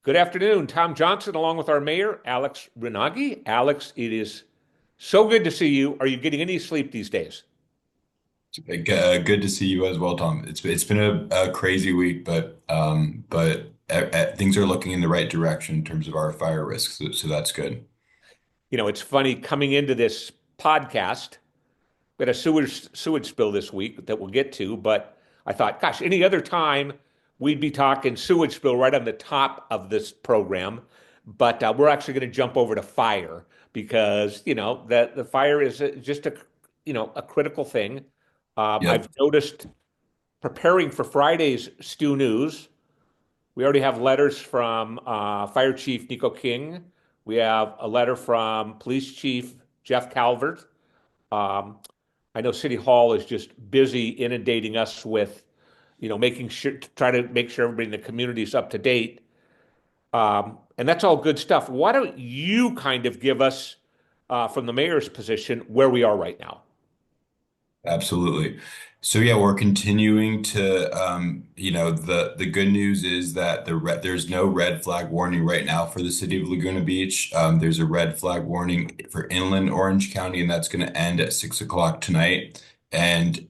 Good afternoon. Tom Johnson, along with our mayor, Alex Rounaghi. Alex, it is so good to see you. Are you getting any sleep these days? Good to see you as well, Tom. It's been a crazy week, but things are looking in the right direction in terms of our fire risks, so that's good. It's funny coming into this podcast. We had a sewage spill this week that we'll get to, but I thought, gosh, any other time we'd be talking sewage spill right on the top of this program. But we're actually going to jump over to fire because the fire is just a critical thing. I've Yep. noticed preparing for Friday's Stew News. We already have letters from Fire Chief Nico King. We have a letter from Police Chief Jeff Calvert. Um, I know City Hall is just busy inundating us with, making sure to try to make sure everybody in the community is up to date. And that's all good stuff. Why don't you kind of give us, from the mayor's position, where we are right now? Absolutely. So yeah, we're continuing to the good news is that there's no red flag warning right now for the city of Laguna Beach. There's a red flag warning for inland Orange County, and that's going to end at 6 o'clock tonight. And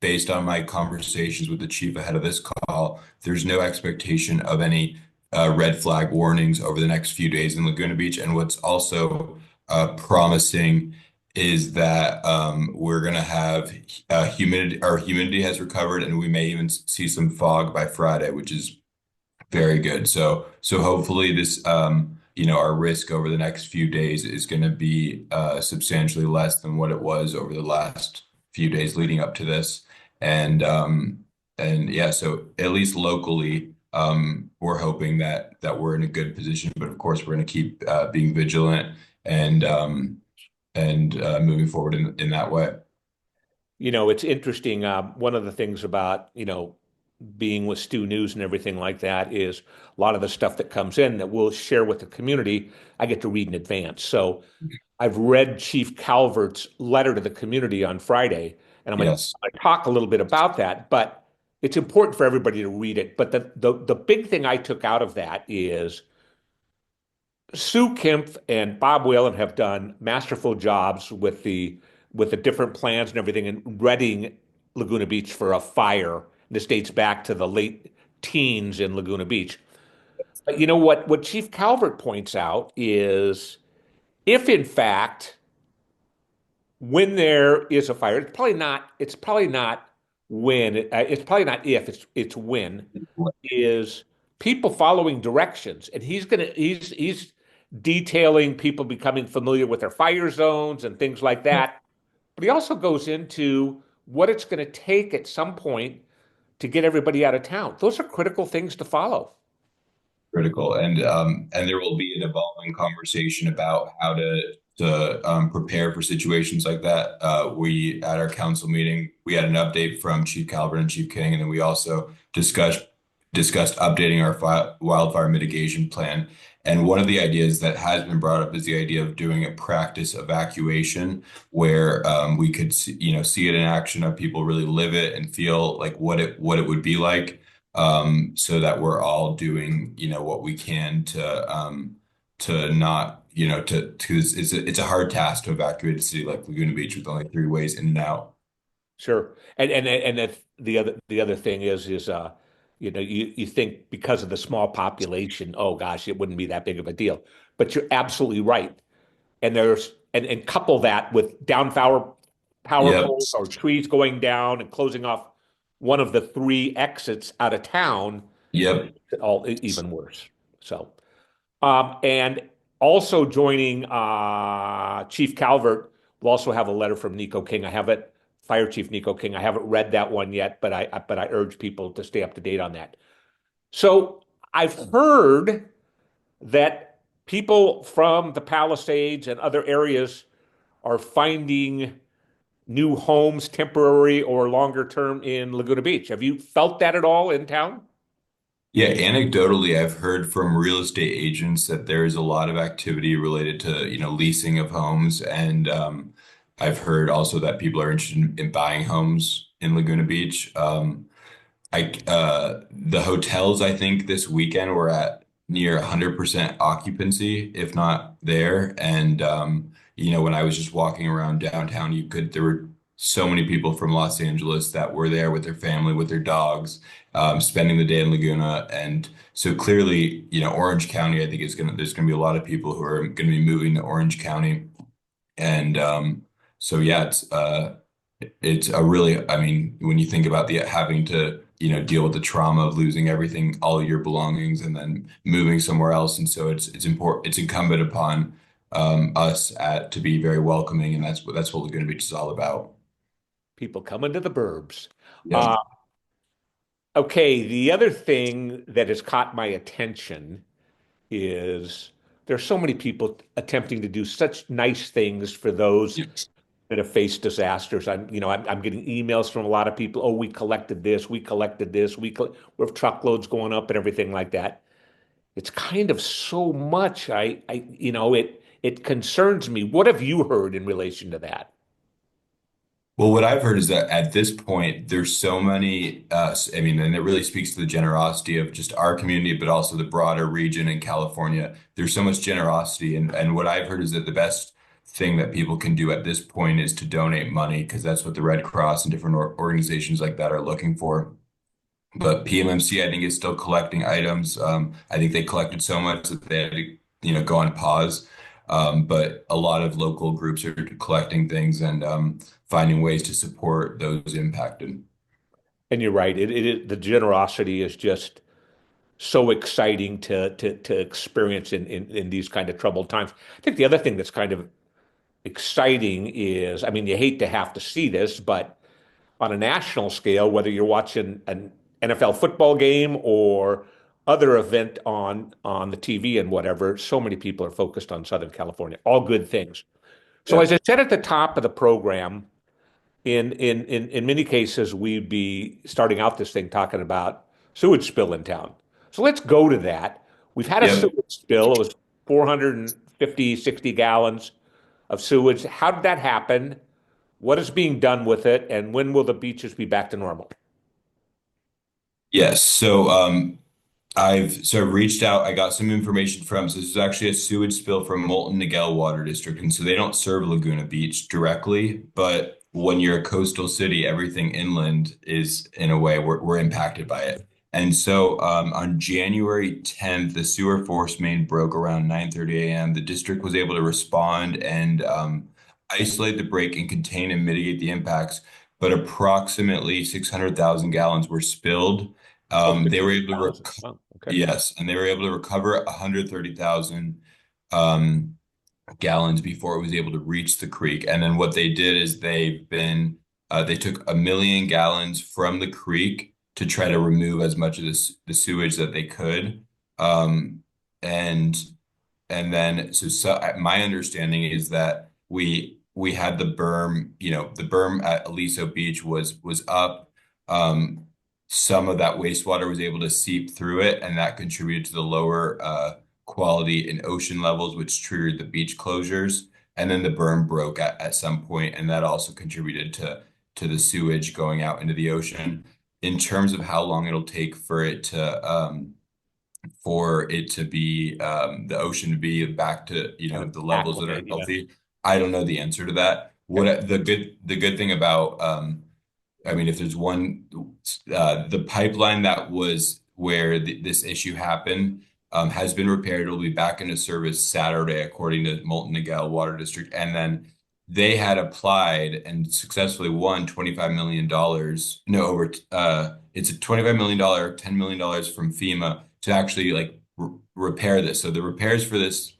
based on my conversations with the chief ahead of this call, there's no expectation of any red flag warnings over the next few days in Laguna Beach. And what's also promising is that we're going to have humidity. Our humidity has recovered, and we may even see some fog by Friday, which is very good. So hopefully this, our risk over the next few days is going to be substantially less than what it was over the last few days leading up to this. And yeah, so at least locally, we're hoping that we're in a good position. But of course, we're going to keep being vigilant and moving forward in that way. It's interesting. One of the things about, being with Stu News and everything like that is a lot of the stuff that comes in that we'll share with the community, I get to read in advance. So I've read Chief Calvert's letter to the community on Friday, and Yes. I talk a little bit about that, but it's important for everybody to read it. But the big thing I took out of that is Sue Kempf and Bob Whalen have done masterful jobs with the different plans and everything and readying Laguna Beach for a fire. This dates back to the late teens in Laguna Beach. But you know what Chief Calvert points out is if in fact when there is a fire, it's probably not when, it's probably not if, it's when, is people following directions. And he's detailing people becoming familiar with their fire zones and things like that. But he also goes into what it's going to take at some point to get everybody out of town. Those are critical things to follow. Critical, and there will be an evolving conversation about how to prepare for situations like that. We at our council meeting we had an update from Chief Calvert and Chief King, and then we also discussed updating our wildfire mitigation plan. And one of the ideas that has been brought up is the idea of doing a practice evacuation, where we could see it in action, of people really live it and feel like what it would be like, so that we're all doing, what we can to not, to it's a hard task to evacuate a city like Laguna Beach with only three ways in and out. Sure. And the other thing is you think because of the small population, oh gosh, it wouldn't be that big of a deal. But you're absolutely right. And couple that with down power Yep. poles or trees going down and closing off one of the three exits out of town, Yep. all even worse. So, and also joining Chief Calvert, we'll also have a letter from Nico King. I have it, Fire Chief Nico King. I haven't read that one yet, but I urge people to stay up to date on that. So I've heard that people from the Palisades and other areas are finding new homes, temporary or longer term, in Laguna Beach. Have you felt that at all in town? Yeah, anecdotally, I've heard from real estate agents that there is a lot of activity related to, leasing of homes, and I've heard also that people are interested in buying homes in Laguna Beach. The hotels I think this weekend were at near 100% occupancy, if not there. And when I was just walking around downtown, there were so many people from Los Angeles that were there with their family, with their dogs, spending the day in Laguna. And so clearly, Orange County, I think there's gonna be a lot of people who are gonna be moving to Orange County. And so yeah, it's a really, I mean, when you think about the having to, deal with the trauma of losing everything, all of your belongings, and then moving somewhere else, and so it's important, it's incumbent upon us to be very welcoming, and that's what Laguna Beach is all about. People coming to the burbs. Yep. Uh, okay, the other thing that has caught my attention is there's so many people attempting to do such nice things for those that have faced disasters. I'm getting emails from a lot of people. Oh, we collected this, we collected this, we have truckloads going up and everything like that. It's kind of so much. It concerns me. What have you heard in relation to that? Well, what I've heard is that at this point, there's so many, I mean, and it really speaks to the generosity of just our community, but also the broader region in California. There's so much generosity. And what I've heard is that the best thing that people can do at this point is to donate money, because that's what the Red Cross and different organizations like that are looking for. But PMMC, I think, is still collecting items. I think they collected so much that they had to, go on pause. But a lot of local groups are collecting things and finding ways to support those impacted. And you're right. The generosity is just so exciting to experience in these kind of troubled times. I think the other thing that's kind of exciting is, I mean, you hate to have to see this, but on a national scale, whether you're watching an NFL football game or other event on the TV and whatever, so many people are focused on Southern California. All good things. So Yeah. as I said at the top of the program, in many cases, we'd be starting out this thing talking about sewage spill in town. So let's go to that. We've had a Yep. sewage spill. It was 450, 60 gallons of sewage. How did that happen? What is being done with it? And when will the beaches be back to normal? Yes. So I've reached out. I got some information from. So this is actually a sewage spill from Molten Niguel Water District, and so they don't serve Laguna Beach directly, but when you're a coastal city, everything inland is in a way we're impacted by it. And so on January 10th, the sewer force main broke around 9:30 a.m. The district was able to respond and isolate the break and contain and mitigate the impacts, but approximately 600,000 gallons were spilled. Oh, They were able to 600,000. Wow. Okay. Yes, and they were able to recover 130,000 um, gallons before it was able to reach the creek. And then what they did is they took 1 million gallons from the creek to try to remove as much of the sewage that they could. Um, and and then my understanding is that we had the berm, the berm at Aliso Beach was up. Um, some of that wastewater was able to seep through it, and that contributed to the lower quality in ocean levels, which triggered the beach closures. And then the berm broke at some point, and that also contributed to the sewage going out into the ocean. In terms of how long it'll take for it to be the ocean to be back to Kind of the levels that are acclimate. Yeah. healthy. I don't know the answer to that. Okay. The good thing about I mean, if there's one, the pipeline that was where this issue happened has been repaired. It'll be back into service Saturday, according to Molten Niguel Water District. And then they had applied and successfully won $25 million. No, it's a $25 million, $10 million from FEMA to actually like repair this. So the repairs for this,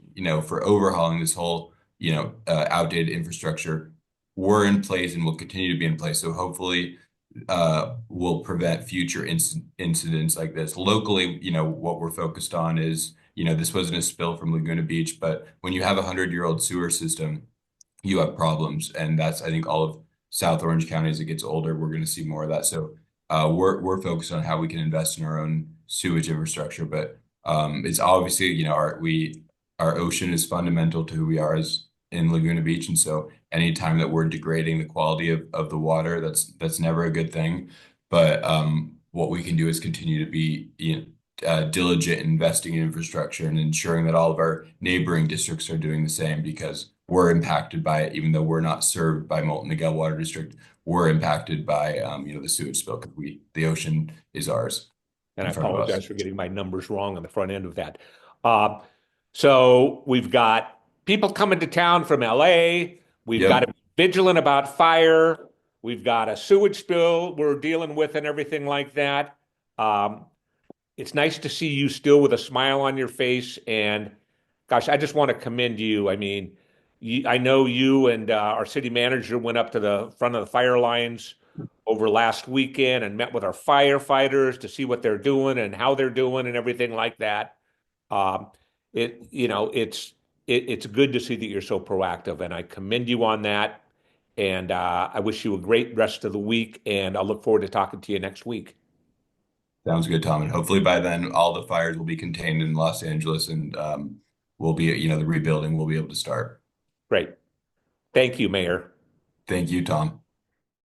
for overhauling this whole, outdated infrastructure were in place and will continue to be in place. So hopefully will prevent future incidents like this. Locally, what we're focused on is, this wasn't a spill from Laguna Beach, but when you have a 100-year-old sewer system, you have problems. And that's, I think, all of South Orange County as it gets older, we're going to see more of that. So we're focused on how we can invest in our own sewage infrastructure. But it's obviously, our ocean is fundamental to who we are as in Laguna Beach. And so anytime that we're degrading the quality of the water, that's never a good thing. But what we can do is continue to diligent in investing in infrastructure and ensuring that all of our neighboring districts are doing the same because we're impacted by it, even though we're not served by Molten Miguel Water District. We're impacted by the sewage spill because the ocean is ours And in I front of us. apologize for getting my numbers wrong on the front end of that. Uh, so we've got people coming to town from LA. We've got to Yep. be vigilant about fire. We've got a sewage spill we're dealing with and everything like that. Um, it's nice to see you still with a smile on your face. And gosh, I just want to commend you. I mean, I know you and our city manager went up to the front of the fire lines over last weekend and met with our firefighters to see what they're doing and how they're doing and everything like that. Um, it's good to see that you're so proactive, and I commend you on that. And I wish you a great rest of the week, and I'll look forward to talking to you next week. Sounds good, Tom. And hopefully by then, all the fires will be contained in Los Angeles and we'll be, the rebuilding will be able to start. Great. Thank you, Mayor. Thank you, Tom.